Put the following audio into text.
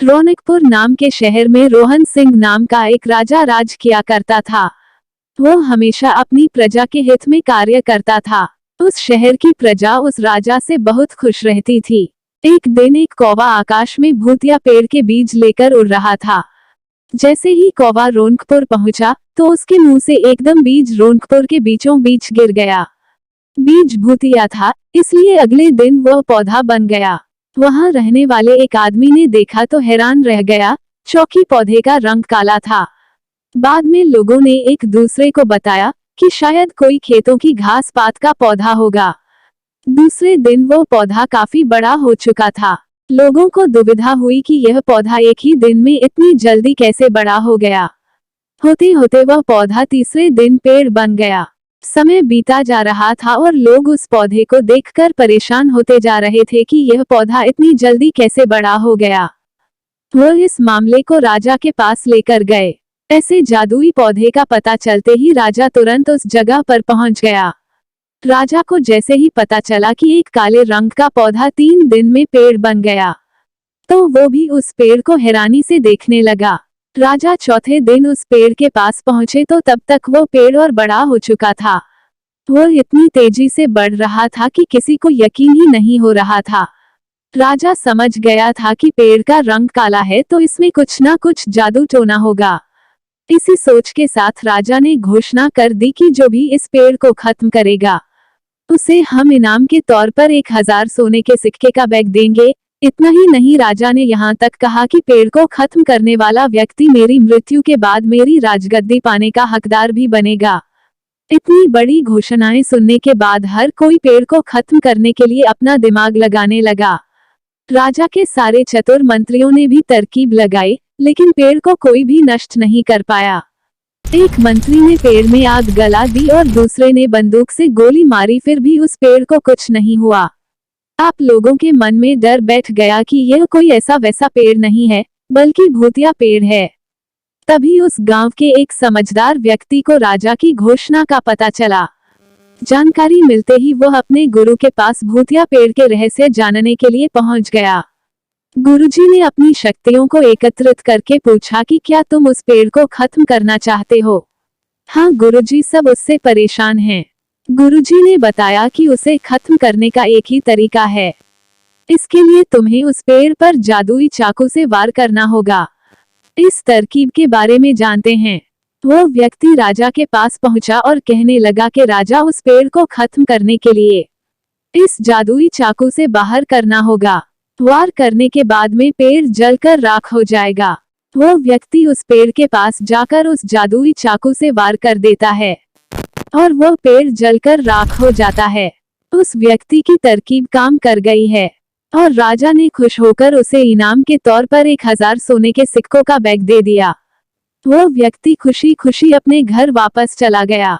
रौनकपुर नाम के शहर में रोहन सिंह नाम का एक राजा राज किया करता था। वो हमेशा अपनी प्रजा के हित में कार्य करता था। उस शहर की प्रजा उस राजा से बहुत खुश रहती थी। एक दिन एक कौवा आकाश में भूतिया पेड़ के बीज लेकर उड़ रहा था। जैसे ही कौवा रौनकपुर पहुंचा तो उसके मुंह से एकदम बीज रौनकपुर के बीचों बीच गिर गया। बीज भूतिया था, इसलिए अगले दिन वह पौधा बन गया। वहां रहने वाले एक आदमी ने देखा तो हैरान रह गया, चौकी पौधे का रंग काला था। बाद में लोगों ने एक दूसरे को बताया कि शायद कोई खेतों की घास पात का पौधा होगा। दूसरे दिन वो पौधा काफी बड़ा हो चुका था। लोगों को दुविधा हुई कि यह पौधा एक ही दिन में इतनी जल्दी कैसे बड़ा हो गया। होते होते वह पौधा तीसरे दिन पेड़ बन गया। समय बीता जा रहा था और लोग उस पौधे को देखकर परेशान होते जा रहे थे कि यह पौधा इतनी जल्दी कैसे बड़ा हो गया। वह इस मामले को राजा के पास लेकर गए। ऐसे जादुई पौधे का पता चलते ही राजा तुरंत उस जगह पर पहुंच गया। राजा को जैसे ही पता चला कि एक काले रंग का पौधा 3 दिन में पेड़ बन गया, तो वो भी उस पेड़ को हैरानी से देखने लगा। राजा चौथे दिन उस पेड़ के पास पहुंचे तो तब तक वो पेड़ और बड़ा हो चुका था। वह इतनी तेजी से बढ़ रहा था कि किसी को यकीन ही नहीं हो रहा था। राजा समझ गया था कि पेड़ का रंग काला है तो इसमें कुछ ना कुछ जादू टोना होगा। इसी सोच के साथ राजा ने घोषणा कर दी कि जो भी इस पेड़ को खत्म करेगा उसे हम इनाम के तौर पर 1000 सोने के सिक्के का बैग देंगे। इतना ही नहीं, राजा ने यहाँ तक कहा कि पेड़ को खत्म करने वाला व्यक्ति मेरी मृत्यु के बाद मेरी राजगद्दी पाने का हकदार भी बनेगा। इतनी बड़ी घोषणाएं सुनने के बाद हर कोई पेड़ को खत्म करने के लिए अपना दिमाग लगाने लगा। राजा के सारे चतुर मंत्रियों ने भी तरकीब लगाई, लेकिन पेड़ को कोई भी नष्ट नहीं कर पाया। एक मंत्री ने पेड़ में आग गला दी और दूसरे ने बंदूक से गोली मारी, फिर भी उस पेड़ को कुछ नहीं हुआ। आप लोगों के मन में डर बैठ गया कि यह कोई ऐसा वैसा पेड़ नहीं है, बल्कि भूतिया पेड़ है। तभी उस गांव के एक समझदार व्यक्ति को राजा की घोषणा का पता चला। जानकारी मिलते ही वह अपने गुरु के पास भूतिया पेड़ के रहस्य जानने के लिए पहुंच गया। गुरुजी ने अपनी शक्तियों को एकत्रित करके पूछा कि क्या तुम उस पेड़ को खत्म करना चाहते हो? हाँ गुरुजी, सब उससे परेशान हैं। गुरुजी ने बताया कि उसे खत्म करने का एक ही तरीका है। इसके लिए तुम्हें उस पेड़ पर जादुई चाकू से वार करना होगा। इस तरकीब के बारे में जानते हैं। वो व्यक्ति राजा के पास पहुंचा और कहने लगा कि राजा, उस पेड़ को खत्म करने के लिए इस जादुई चाकू से बाहर करना होगा। वार करने के बाद में पेड़ जलकर राख हो जाएगा। वो व्यक्ति उस पेड़ के पास जाकर उस जादुई चाकू से वार कर देता है और वो पेड़ जलकर राख हो जाता है। उस व्यक्ति की तरकीब काम कर गई है और राजा ने खुश होकर उसे इनाम के तौर पर 1000 सोने के सिक्कों का बैग दे दिया। वो व्यक्ति खुशी खुशी अपने घर वापस चला गया।